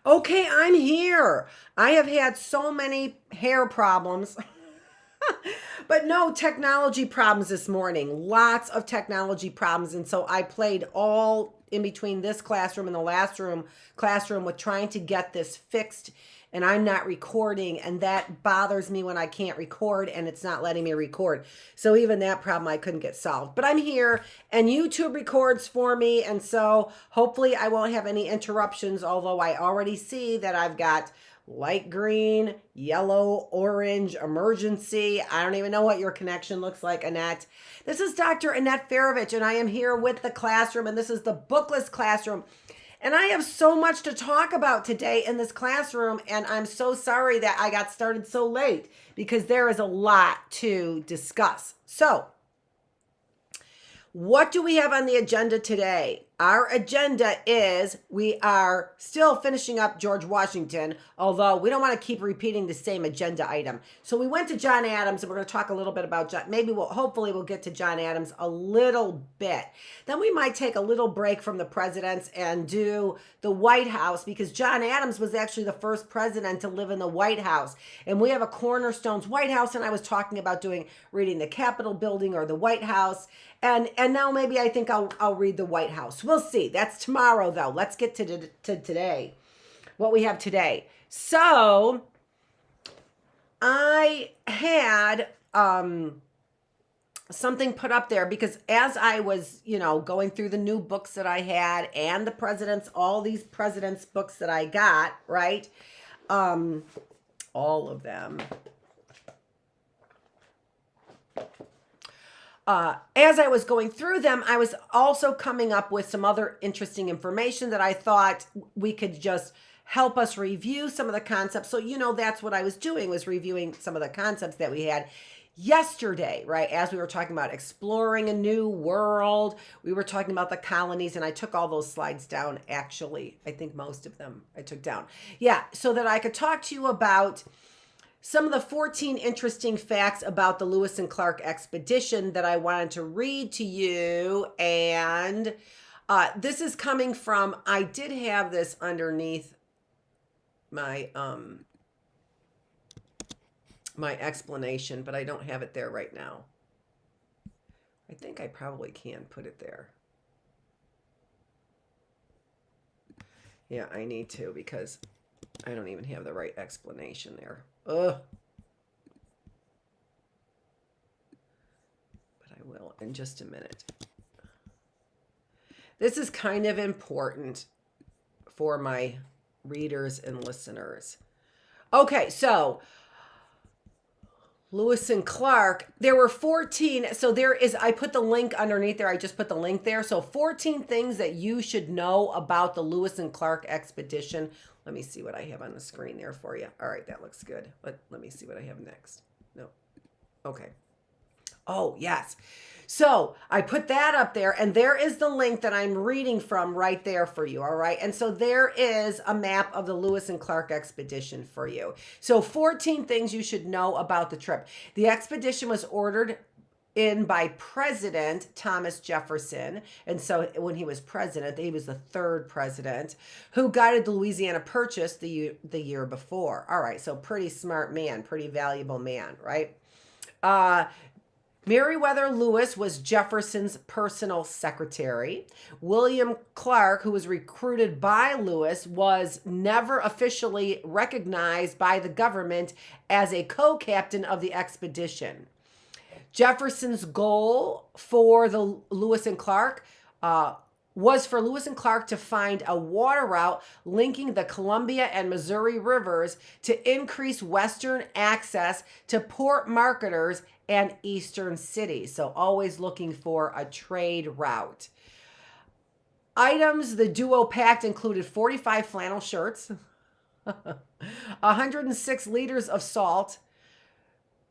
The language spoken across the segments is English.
Okay, I'm here. I have had so many hair problems, but no technology problems this morning. Lots of technology problems. And so I played all in between this classroom and the last classroom with trying to get this fixed. And I'm not recording, and that bothers me when I can't record and it's not letting me record. So even that problem I couldn't get solved. But I'm here and YouTube records for me, and so hopefully I won't have any interruptions, although I already see that I've got light green, yellow, orange, emergency. I don't even know what your connection looks like, Annette. This is Dr. Annette Feravich, and I am here with the classroom, and this is the Bookless classroom. And I have so much to talk about today in this classroom, and I'm so sorry that I got started so late because there is a lot to discuss. So, what do we have on the agenda today? Our agenda is we are still finishing up George Washington, although we don't want to keep repeating the same agenda item. So we went to John Adams, and we're going to talk a little bit about John. Hopefully we'll get to John Adams a little bit. Then we might take a little break from the presidents and do the White House, because John Adams was actually the first president to live in the White House. And we have a Cornerstones White House, and I was talking about reading the Capitol building or the White House. And now maybe I think I'll read the White House. We'll see. That's tomorrow, though. Let's get to today. What we have today. So I had something put up there because as I was, going through the new books that I had and all these presidents books that I got, right? All of them. As I was going through them, I was also coming up with some other interesting information that I thought we could just help us review some of the concepts. So, that's what I was doing, was reviewing some of the concepts that we had yesterday, right? As we were talking about exploring a new world, we were talking about the colonies, and I took all those slides down, actually. I think most of them I took down. Yeah, so that I could talk to you about some of the 14 interesting facts about the Lewis and Clark expedition that I wanted to read to you. And this is coming from, I did have this underneath my my explanation, but I don't have it there right now. I think I probably can put it there. Yeah, I need to, because I don't even have the right explanation there. Ugh. But I will in just a minute. This is kind of important for my readers and listeners. Okay, so Lewis and Clark, there were 14. So I put the link underneath there. I just put the link there. So 14 things that you should know about the Lewis and Clark expedition. Let me see what I have on the screen there for you. All right, that looks good. Let me see what I have next. No. Okay. Oh, yes. So I put that up there, and there is the link that I'm reading from right there for you. All right. And so there is a map of the Lewis and Clark expedition for you. So 14 things you should know about the trip. The expedition was ordered in by President Thomas Jefferson. And so when he was president, he was the third president who guided the Louisiana Purchase the year before. All right, so pretty smart man, pretty valuable man, right? Meriwether Lewis was Jefferson's personal secretary. William Clark, who was recruited by Lewis, was never officially recognized by the government as a co-captain of the expedition. Jefferson's goal for the Lewis and Clark was for Lewis and Clark to find a water route linking the Columbia and Missouri rivers to increase Western access to port marketers and eastern cities. So always looking for a trade route. Items the duo packed included 45 flannel shirts, 106 liters of salt,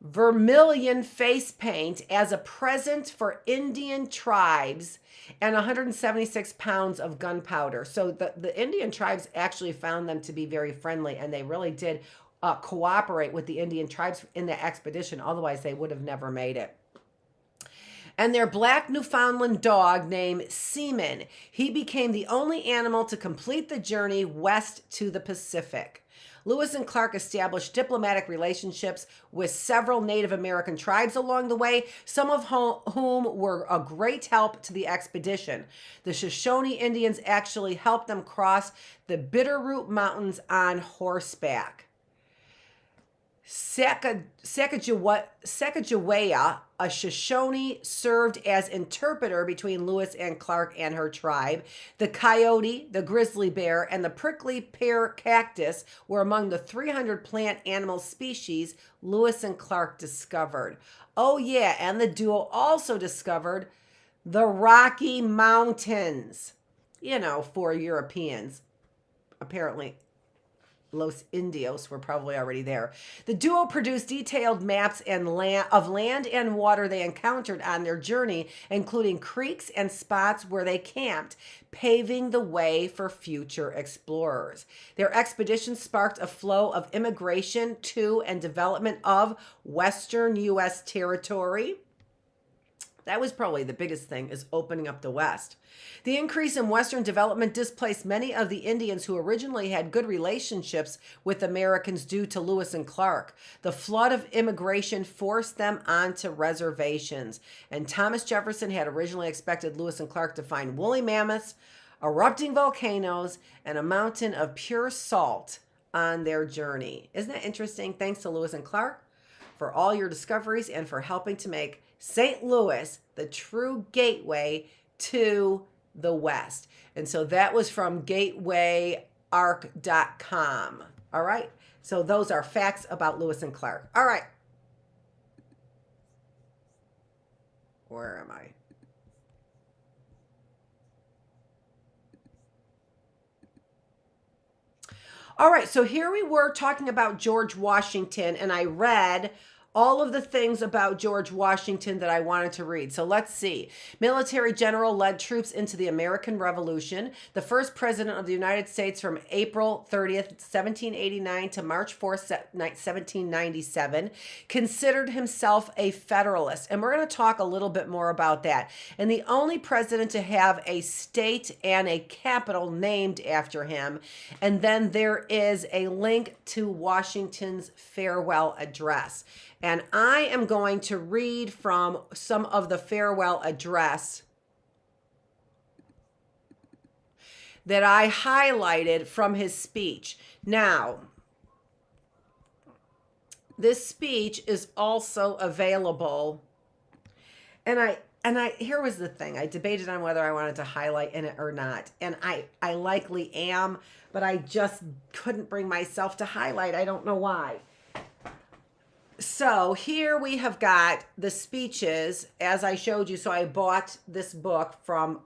vermilion face paint as a present for Indian tribes, and 176 pounds of gunpowder. So the Indian tribes actually found them to be very friendly, and they really did cooperate with the Indian tribes in the expedition. Otherwise, they would have never made it. and their black Newfoundland dog named Seaman. He became the only animal to complete the journey west to the Pacific. Lewis and Clark established diplomatic relationships with several Native American tribes along the way, some of whom were a great help to the expedition. The Shoshone Indians actually helped them cross the Bitterroot Mountains on horseback. Sacagawea, a Shoshone, served as interpreter between Lewis and Clark and her tribe. The coyote, the grizzly bear, and the prickly pear cactus were among the 300 plant animal species Lewis and Clark discovered. Oh yeah, and the duo also discovered the Rocky Mountains. You know, for Europeans. Apparently, Los Indios were probably already there. The duo produced detailed maps of land and water they encountered on their journey, including creeks and spots where they camped, paving the way for future explorers. Their expedition sparked a flow of immigration to and development of Western U.S. territory. That was probably the biggest thing, is opening up the West. The increase in Western development displaced many of the Indians who originally had good relationships with Americans due to Lewis and Clark. The flood of immigration forced them onto reservations, and Thomas Jefferson had originally expected Lewis and Clark to find woolly mammoths, erupting volcanoes, and a mountain of pure salt on their journey. Isn't that interesting? Thanks to Lewis and Clark for all your discoveries and for helping to make St. Louis the true gateway to the West. And so that was from gatewayarc.com. All right. So those are facts about Lewis and Clark. All right. Where am I? All right. So here we were talking about George Washington, and I read all of the things about George Washington that I wanted to read. So let's see. Military general, led troops into the American Revolution. The first president of the United States from April 30th, 1789 to March 4th, 1797. Considered himself a Federalist. And we're going to talk a little bit more about that. And the only president to have a state and a capital named after him. And then there is a link to Washington's farewell address. And I am going to read from some of the farewell address that I highlighted from his speech. Now, this speech is also available. And I here was the thing. I debated on whether I wanted to highlight in it or not. And I likely am, but I just couldn't bring myself to highlight. I don't know why. So here we have got the speeches, as I showed you. So I bought this book from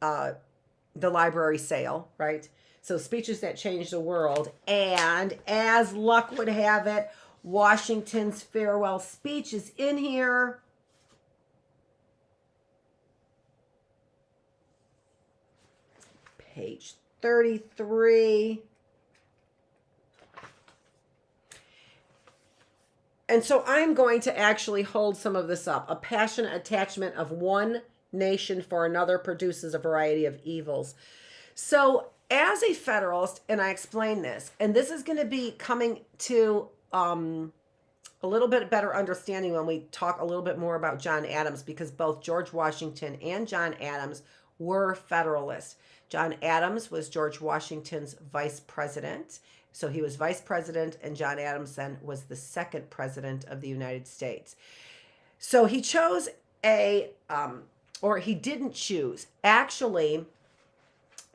the library sale, right? So Speeches That Changed the World. And as luck would have it, Washington's farewell speech is in here. Page 33. And so I'm going to actually hold some of this up. A passionate attachment of one nation for another produces a variety of evils. So as a Federalist, and I explain this, and this is going to be coming to a little bit better understanding when we talk a little bit more about John Adams, because both George Washington and John Adams were Federalists. John Adams was George Washington's vice president. So he was vice president, and John Adams then was the second president of the United States. So he chose or he didn't choose. Actually,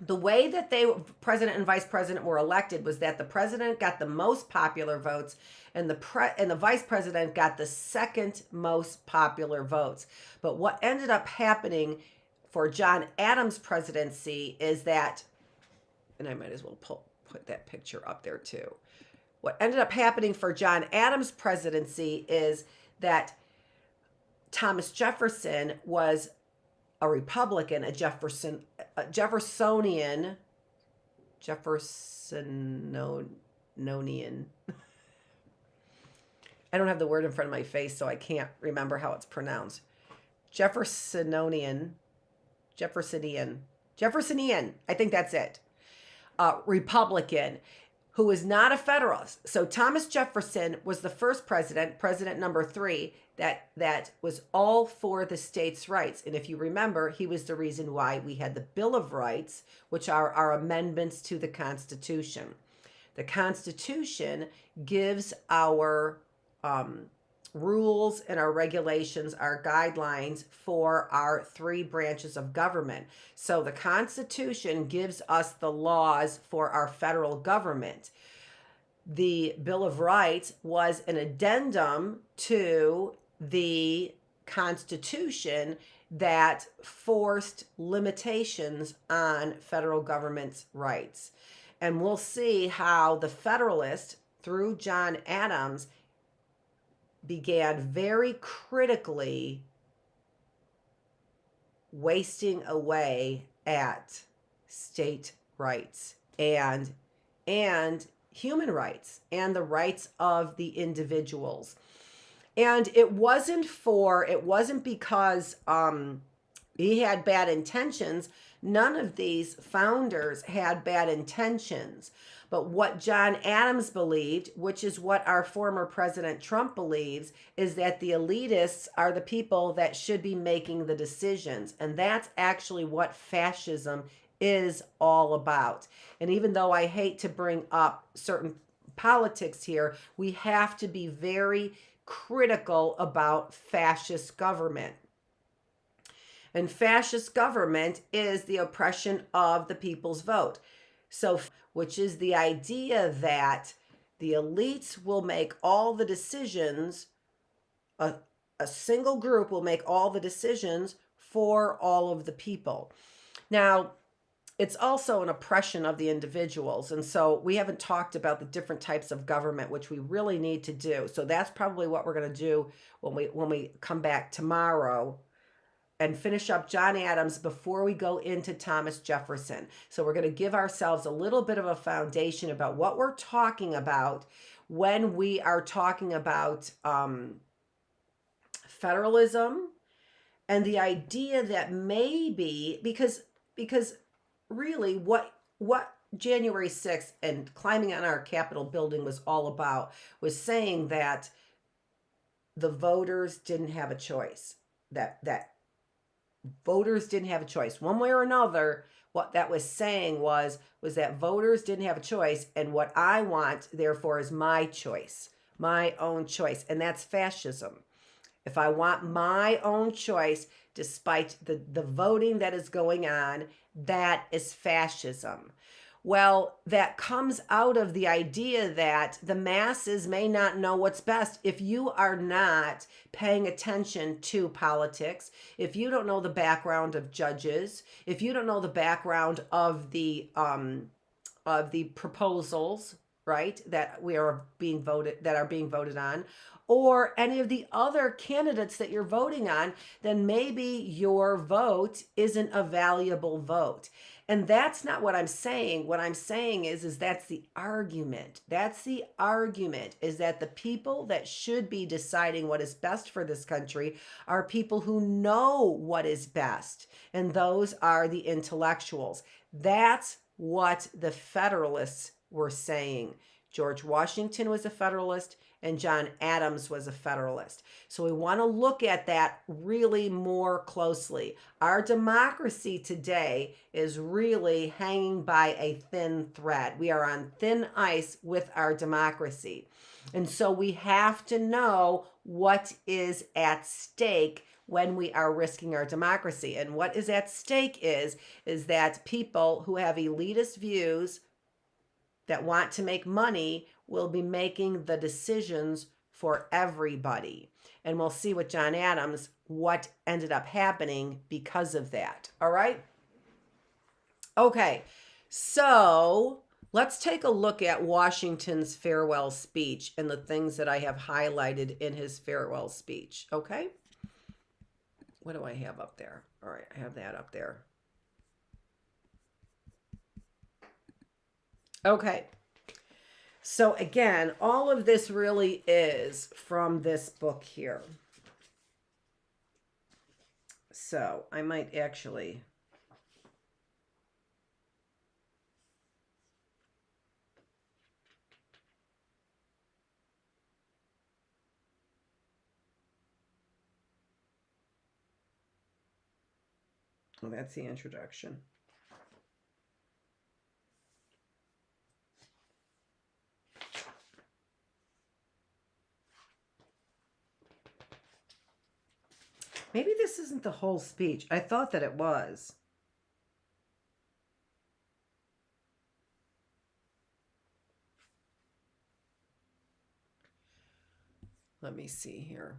the way that president and vice president were elected was that the president got the most popular votes, and the vice president got the second most popular votes. But what ended up happening for John Adams' presidency is that, and I might as well put that picture up there too. What ended up happening for John Adams' presidency is that Thomas Jefferson was a Republican, a Jeffersonian. I don't have the word in front of my face, so I can't remember how it's pronounced. Jeffersonian, Jeffersonian, I think that's it, Republican, who is not a Federalist. So Thomas Jefferson was the first president, president number 3, that was all for the states' rights. And if you remember, he was the reason why we had the Bill of Rights, which are our amendments to the Constitution. The Constitution gives our rules and our regulations, our guidelines for our 3 branches of government. So the Constitution gives us the laws for our federal government. The Bill of Rights was an addendum to the Constitution that forced limitations on federal government's rights. And we'll see how the Federalists, through John Adams, began very critically wasting away at state rights and human rights and the rights of the individuals. And it wasn't because he had bad intentions. None of these founders had bad intentions. But what John Adams believed, which is what our former President Trump believes, is that the elitists are the people that should be making the decisions. And that's actually what fascism is all about. And even though I hate to bring up certain politics here, we have to be very critical about fascist government. And fascist government is the oppression of the people's vote. So, which is the idea that the elites will make all the decisions, a single group will make all the decisions for all of the people. Now, it's also an oppression of the individuals. And so we haven't talked about the different types of government, which we really need to do. So that's probably what we're going to do when we come back tomorrow and finish up John Adams before we go into Thomas Jefferson. So we're going to give ourselves a little bit of a foundation about what we're talking about when we are talking about federalism and the idea that maybe, because really what January 6th and climbing on our Capitol building was all about was saying that the voters didn't have a choice, that voters didn't have a choice one way or another. What that was saying was that voters didn't have a choice, and what I want therefore is my choice, my own choice. And that's fascism. If I want my own choice despite the voting that is going on, that is fascism. Well, that comes out of the idea that the masses may not know what's best. If you are not paying attention to politics, if you don't know the background of judges, if you don't know the background of the proposals, right, that are being voted on, or any of the other candidates that you're voting on, then maybe your vote isn't a valuable vote. And that's not what I'm saying. What I'm saying is that's the argument. That's the argument, is that the people that should be deciding what is best for this country are people who know what is best. And those are the intellectuals. That's what the Federalists were saying. George Washington was a Federalist, and John Adams was a Federalist. So we want to look at that really more closely. Our democracy today is really hanging by a thin thread. We are on thin ice with our democracy. And so we have to know what is at stake when we are risking our democracy. And what is at stake is that people who have elitist views that want to make money will be making the decisions for everybody. And we'll see with John Adams what ended up happening because of that. All right? Okay, so let's take a look at Washington's farewell speech and the things that I have highlighted in his farewell speech. Okay? What do I have up there? All right, I have that up there. Okay. So again, all of this really is from this book here. So I might actually. Well, that's the introduction. Maybe this isn't the whole speech. I thought that it was. Let me see here.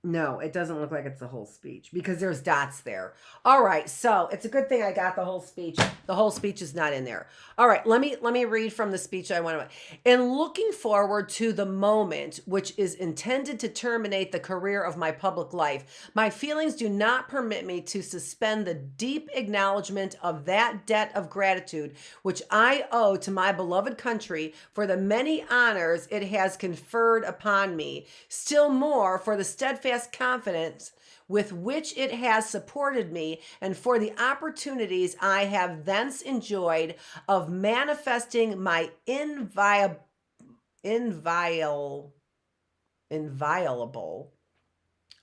No, it doesn't look like it's the whole speech because there's dots there. All right, so it's a good thing I got the whole speech. The whole speech is not in there. All right, let me read from the speech I want to. In looking forward to the moment which is intended to terminate the career of my public life, my feelings do not permit me to suspend the deep acknowledgement of that debt of gratitude which I owe to my beloved country for the many honors it has conferred upon me, still more for the steadfast confidence with which it has supported me, and for the opportunities I have thence enjoyed of manifesting my inviolable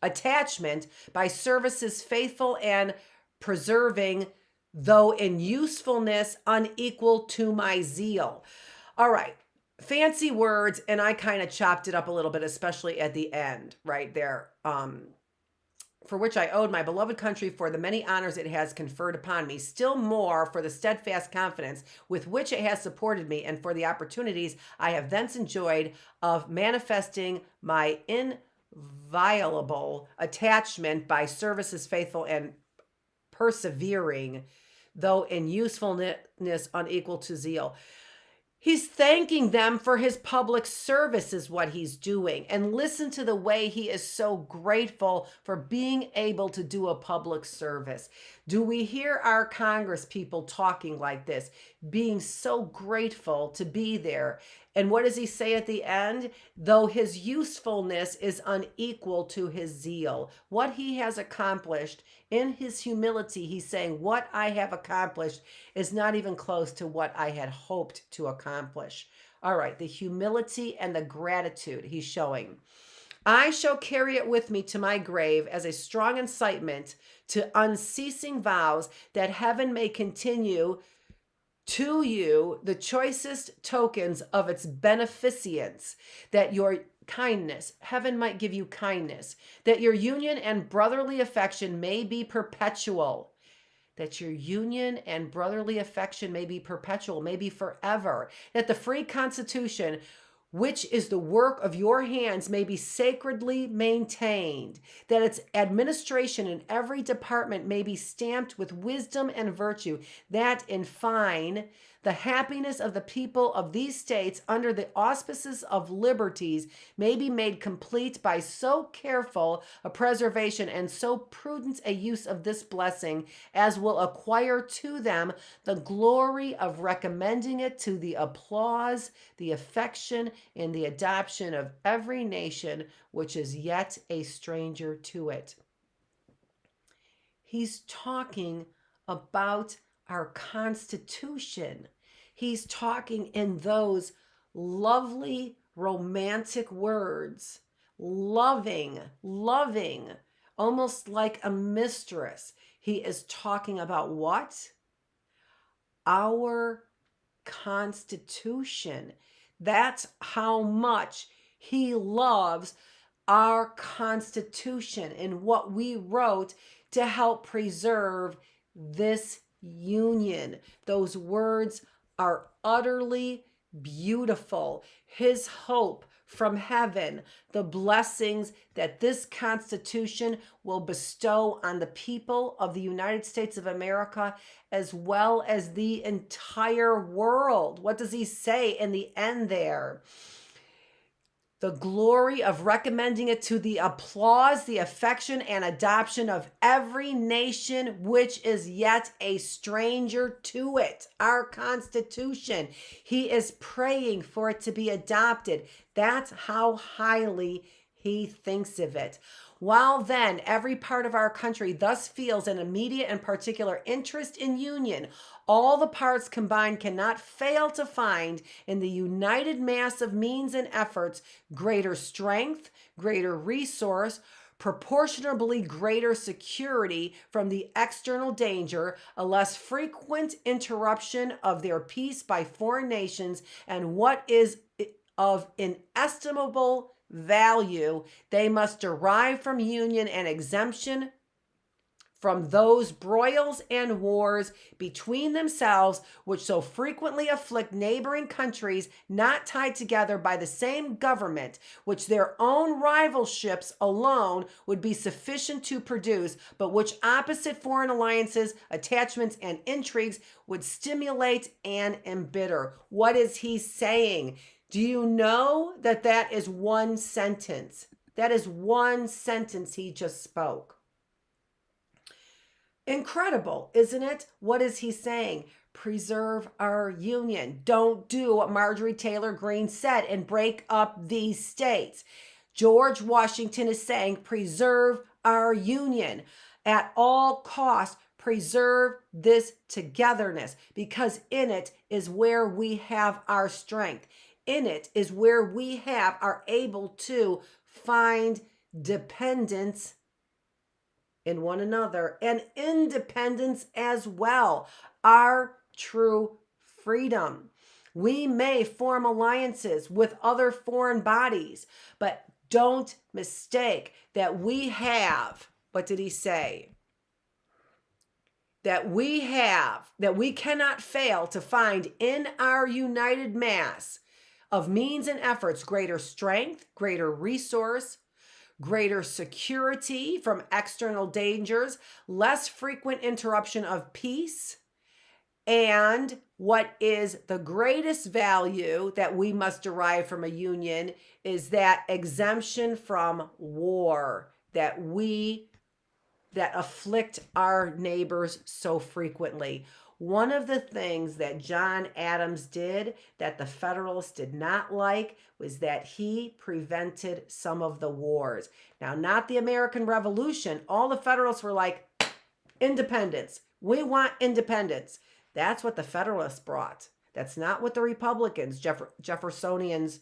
attachment by services faithful and preserving, though in usefulness unequal to my zeal. All right. Fancy words, and I kind of chopped it up a little bit, especially at the end right there. For which I owed my beloved country for the many honors it has conferred upon me, still more for the steadfast confidence with which it has supported me, and for the opportunities I have thence enjoyed of manifesting my inviolable attachment by services faithful and persevering, though in usefulness unequal to zeal. He's thanking them for his public service is what he's doing. And listen to the way he is so grateful for being able to do a public service. Do we hear our Congress people talking like this, being so grateful to be there? And what does he say at the end? Though his usefulness is unequal to his zeal. What he has accomplished in his humility, he's saying, what I have accomplished is not even close to what I had hoped to accomplish. All right, the humility and the gratitude he's showing. I shall carry it with me to my grave as a strong incitement to unceasing vows that heaven may continue to you the choicest tokens of its beneficence, that your kindness, heaven might give you kindness, that your union and brotherly affection may be perpetual, that your union and brotherly affection may be perpetual, may be forever, that the free constitution, which is the work of your hands, may be sacredly maintained, that its administration in every department may be stamped with wisdom and virtue, that, in fine, the happiness of the people of these states under the auspices of liberties may be made complete by so careful a preservation and so prudent a use of this blessing as will acquire to them the glory of recommending it to the applause, the affection, and the adoption of every nation which is yet a stranger to it. He's talking about our Constitution. He's talking in those lovely, romantic words, loving, almost like a mistress. He is talking about what? Our Constitution. That's how much he loves our Constitution and what we wrote to help preserve this union. Those words are utterly beautiful. His hope from heaven, the blessings that this Constitution will bestow on the people of the United States of America, as well as the entire world. What does he say in the end there? the glory of recommending it to the applause, the affection, and adoption of every nation which is yet a stranger to it. Our Constitution. He is praying for it to be adopted. That's how highly he thinks of it. While then every part of our country thus feels an immediate and particular interest in union, all the parts combined cannot fail to find in the united mass of means and efforts greater strength, greater resource, proportionably greater security from the external danger, a less frequent interruption of their peace by foreign nations, and what is of inestimable value, they must derive from union and exemption from those broils and wars between themselves which so frequently afflict neighboring countries not tied together by the same government, which their own rivalships alone would be sufficient to produce, but which opposite foreign alliances, attachments, and intrigues would stimulate and embitter. What is he saying? Do you know that that is one sentence? That is one sentence he just spoke. Incredible, isn't it? What is he saying? Preserve our union. Don't do what Marjorie Taylor Greene said and break up these states. George Washington is saying, preserve our union. At all costs, preserve this togetherness, because in it is where we have our strength. In it is where we are able to find dependence in one another and independence as well, our true freedom. We may form alliances with other foreign bodies, but don't mistake that we have, what did he say? That we cannot fail to find in our united mass of means and efforts greater strength, greater resource, greater security from external dangers, less frequent interruption of peace, and what is the greatest value that we must derive from a union is that exemption from war that afflict our neighbors so frequently. One of the things that John Adams did that the Federalists did not like was that he prevented some of the wars. Now, not the American Revolution. All the Federalists were like, independence. We want independence. That's what the Federalists brought. That's not what the Republicans, Jeffersonians,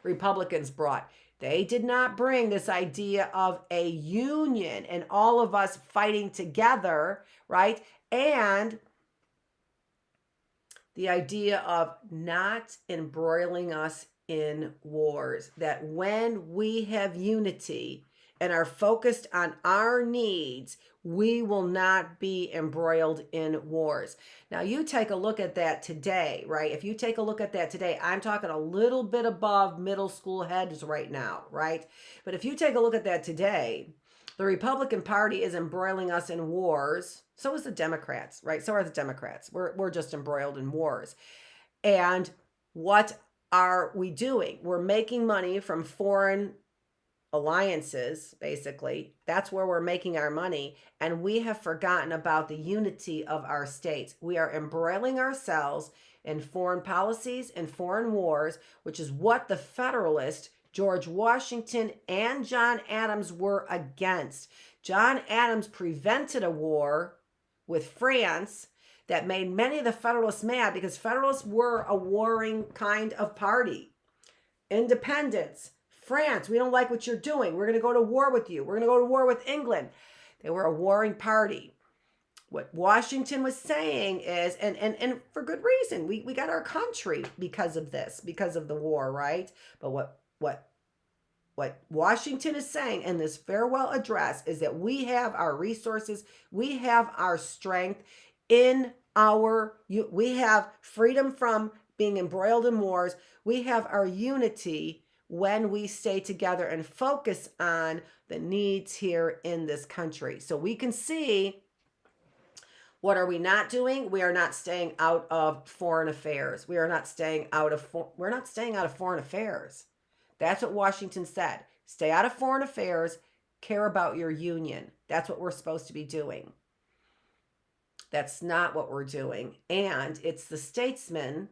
Republicans brought. They did not bring this idea of a union and all of us fighting together, right? And the idea of not embroiling us in wars. That when we have unity and are focused on our needs, we will not be embroiled in wars. Now, you take a look at that today, right? If you take a look at that today, I'm talking a little bit above middle school heads right now, right? But if you take a look at that today, the Republican Party is embroiling us in wars. So is the Democrats, right? So are the Democrats. We're just embroiled in wars. And what are we doing? We're making money from foreign alliances, basically. That's where we're making our money. And we have forgotten about the unity of our states. We are embroiling ourselves in foreign policies and foreign wars, which is what the Federalists, George Washington and John Adams were against. John Adams prevented a war with France that made many of the Federalists mad because Federalists were a warring kind of party. Independence. France, we don't like what you're doing. We're going to go to war with you. We're going to go to war with England. They were a warring party. What Washington was saying is, and for good reason, we got our country because of this, because of the war, right? But what Washington is saying in this farewell address is that we have our resources, we have our strength we have freedom from being embroiled in wars. We have our unity when we stay together and focus on the needs here in this country. So we can see What are we not doing? We are not staying out of foreign affairs. We are not staying out of we're not staying out of foreign affairs. That's what Washington said. Stay out of foreign affairs, care about your union. That's what we're supposed to be doing. That's not what we're doing. And it's the statesmen,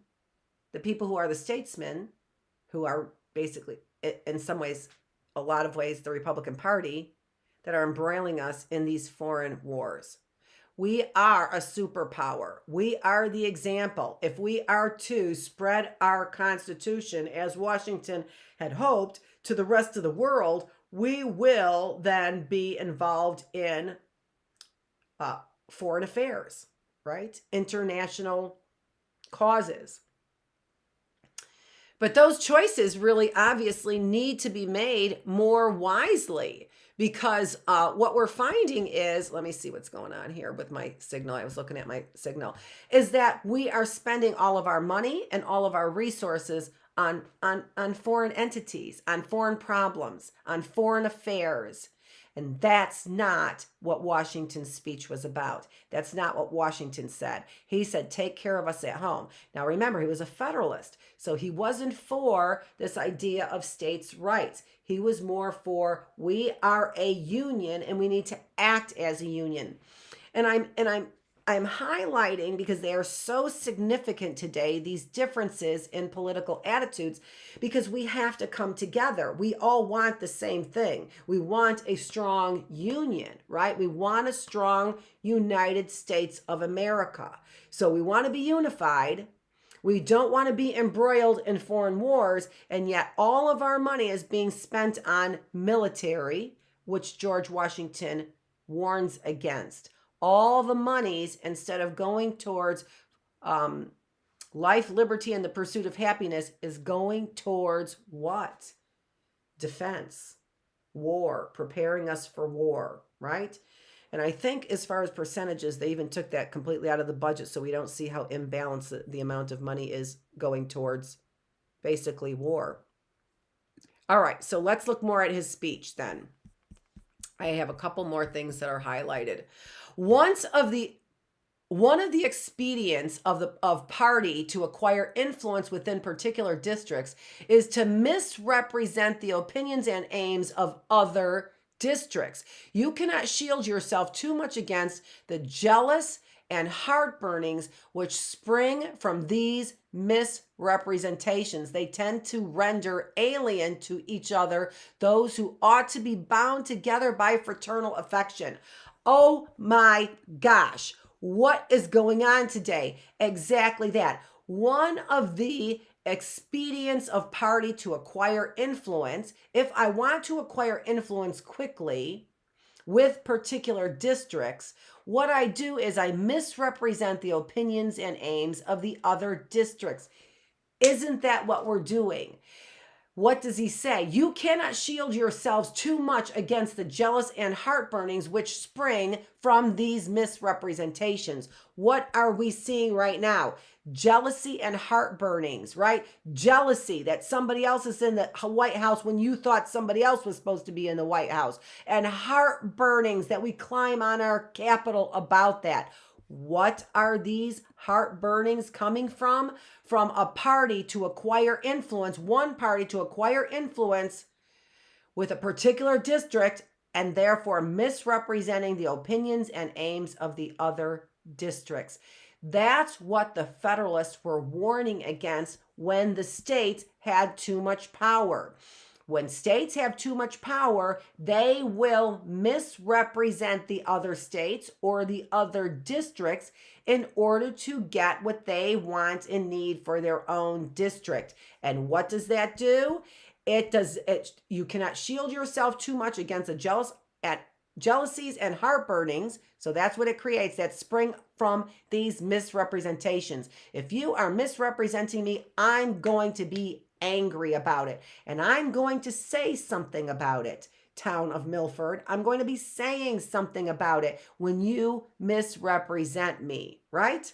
the people who are the statesmen, who are basically, in some ways, a lot of ways, the Republican Party, that are embroiling us in these foreign wars. We are a superpower. We are the example. If we are to spread our Constitution, as Washington had hoped, to the rest of the world, we will then be involved in foreign affairs, right? International causes. But those choices really obviously need to be made more wisely, because what we're finding is, let me see what's going on here with my signal. I was looking at my signal, is that we are spending all of our money and all of our resources on foreign entities, on foreign problems, on foreign affairs. And that's not what Washington's speech was about. That's not what Washington said. He said, take care of us at home. Now, remember, he was a Federalist, so he wasn't for this idea of states' rights. He was more for, we are a union and we need to act as a union. And I'm highlighting, because they are so significant today, these differences in political attitudes, because we have to come together. We all want the same thing. We want a strong union, right? We want a strong United States of America. So we want to be unified. We don't want to be embroiled in foreign wars, and yet all of our money is being spent on military, which George Washington warns against. All the monies, instead of going towards life, liberty, and the pursuit of happiness, is going towards what? Defense, war, preparing us for war, right? And I think as far as percentages, they even took that completely out of the budget, so we don't see how imbalanced the amount of money is going towards basically war. All right, so let's look more at his speech then. I have a couple more things that are highlighted. One of the expedients of party to acquire influence within particular districts is to misrepresent the opinions and aims of other districts. You cannot shield yourself too much against the jealous and heartburnings which spring from these misrepresentations. They tend to render alien to each other those who ought to be bound together by fraternal affection. Oh my gosh, what is going on today? Exactly that. One of the expedients of party to acquire influence, if I want to acquire influence quickly with particular districts, what I do is I misrepresent the opinions and aims of the other districts. Isn't that what we're doing? What does he say? You cannot shield yourselves too much against the jealous and heartburnings which spring from these misrepresentations. What are we seeing right now? Jealousy and heartburnings, right? Jealousy that somebody else is in the White House when you thought somebody else was supposed to be in the White House. And heartburnings that we climb on our Capitol about that. What are these heartburnings coming from? From a party to acquire influence, one party to acquire influence with a particular district, and therefore misrepresenting the opinions and aims of the other districts. That's what the Federalists were warning against when the states had too much power. When states have too much power, they will misrepresent the other states or the other districts in order to get what they want and need for their own district. And what does that do? You cannot shield yourself too much against jealousies and heartburnings. So that's what it creates, that spring from these misrepresentations. If you are misrepresenting me, I'm going to be angry about it, and I'm going to say something about it. Town of Milford, I'm going to be saying something about it when you misrepresent me, right?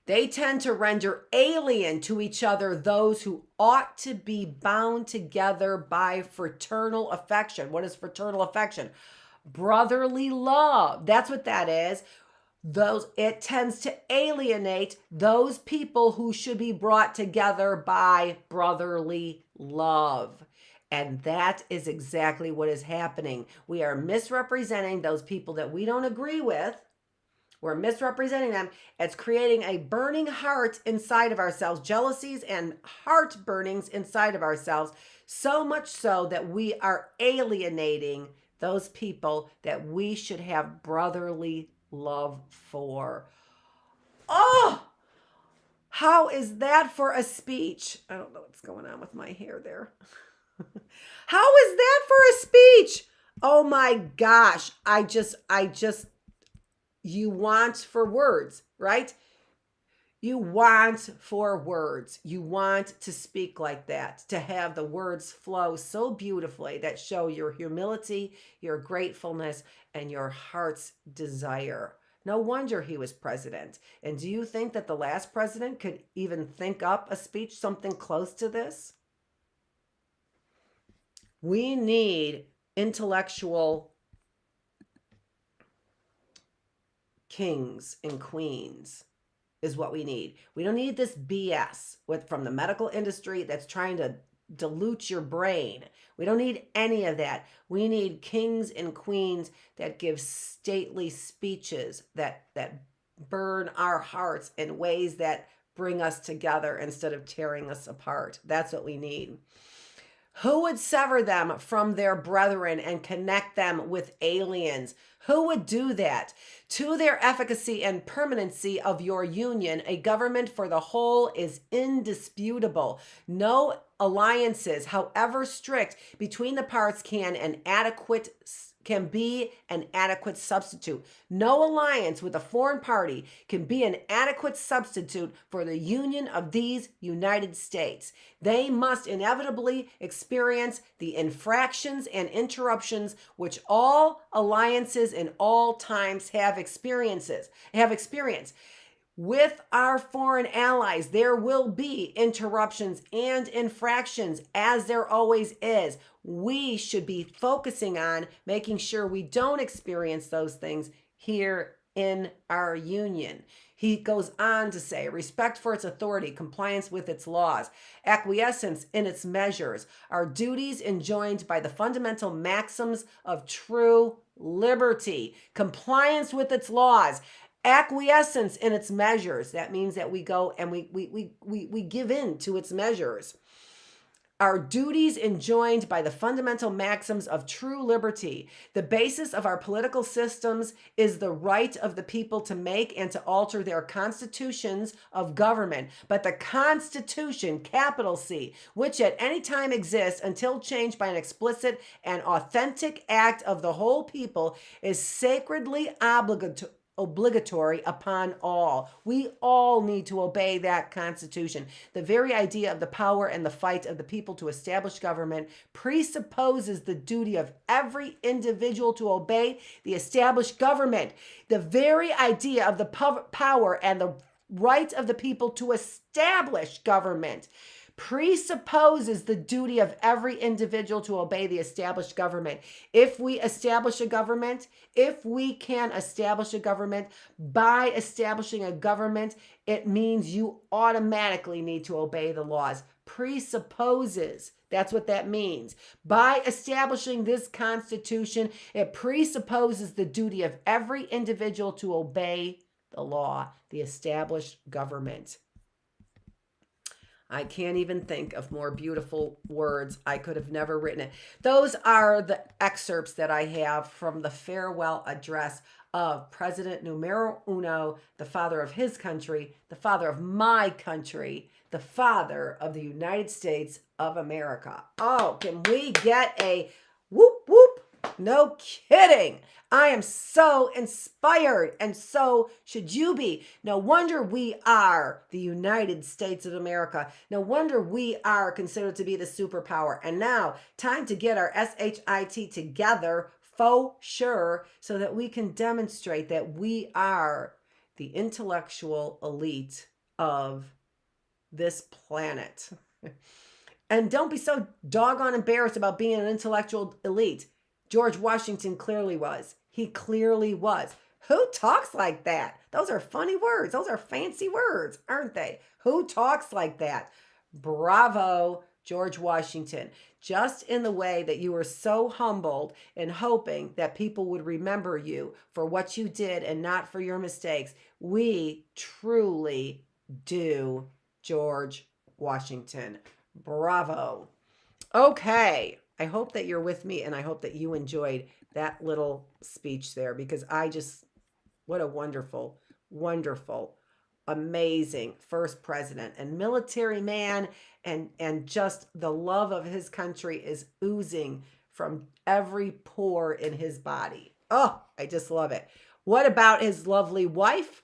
They tend to render alien to each other those who ought to be bound together by fraternal affection. What is fraternal affection? Brotherly love. That's what that is. It tends to alienate those people who should be brought together by brotherly love. And that is exactly what is happening. We are misrepresenting those people that we don't agree with. We're misrepresenting them. It's creating a burning heart inside of ourselves, jealousies and heart burnings inside of ourselves, so much so that we are alienating those people that we should have brotherly love for. Oh, how is that for a speech? I don't know what's going on with my hair there. How is that for a speech? Oh my gosh. You want for words, right? You want for words. You want to speak like that, to have the words flow so beautifully that show your humility, your gratefulness, and your heart's desire. No wonder he was president. And do you think that the last president could even think up a speech something close to this? We need intellectual kings and queens is what we need. We don't need this BS from the medical industry that's trying to dilute your brain. We don't need any of that. We need kings and queens that give stately speeches that burn our hearts in ways that bring us together instead of tearing us apart. That's what we need. Who would sever them from their brethren and connect them with aliens? Who would do that? To their efficacy and permanency of your union, a government for the whole is indisputable. No alliances, however strict, between the parts can be an adequate substitute. No alliance with a foreign party can be an adequate substitute for the union of these United States. They must inevitably experience the infractions and interruptions which all alliances in all times have experienced. With our foreign allies, there will be interruptions and infractions, as there always is. We should be focusing on making sure we don't experience those things here in our union. He goes on to say, respect for its authority, compliance with its laws, acquiescence in its measures, are duties enjoined by the fundamental maxims of true liberty, compliance with its laws, acquiescence in its measures. That means that we go and we give in to its measures. Our duties enjoined by the fundamental maxims of true liberty. The basis of our political systems is the right of the people to make and to alter their constitutions of government. But the Constitution, capital C, which at any time exists until changed by an explicit and authentic act of the whole people, is sacredly obligatory upon all. We all need to obey that Constitution. The very idea of the power and the fight of the people to establish government presupposes the duty of every individual to obey the established government. The very idea of the power and the right of the people to establish government presupposes the duty of every individual to obey the established government. If we can establish a government, by establishing a government, it means you automatically need to obey the laws. Presupposes. That's what that means. By establishing this Constitution, it presupposes the duty of every individual to obey the law, the established government. I can't even think of more beautiful words. I could have never written it. Those are the excerpts that I have from the farewell address of President Numero Uno, the father of his country, the father of my country, the father of the United States of America. Oh, can we get a whoop whoop? No kidding. I am so inspired, and so should you be. No wonder we are the United States of America. No wonder we are considered to be the superpower. And now, time to get our SHIT together, for sure, so that we can demonstrate that we are the intellectual elite of this planet. And don't be so doggone embarrassed about being an intellectual elite. George Washington clearly was. He clearly was. Who talks like that? Those are funny words. Those are fancy words, aren't they? Who talks like that? Bravo, George Washington. Just in the way that you were so humbled and hoping that people would remember you for what you did and not for your mistakes, we truly do, George Washington. Bravo. Okay. I hope that you're with me and I hope that you enjoyed that little speech there because what a wonderful, wonderful, amazing first president and military man, and just the love of his country is oozing from every pore in his body. Oh, I just love it. What about his lovely wife?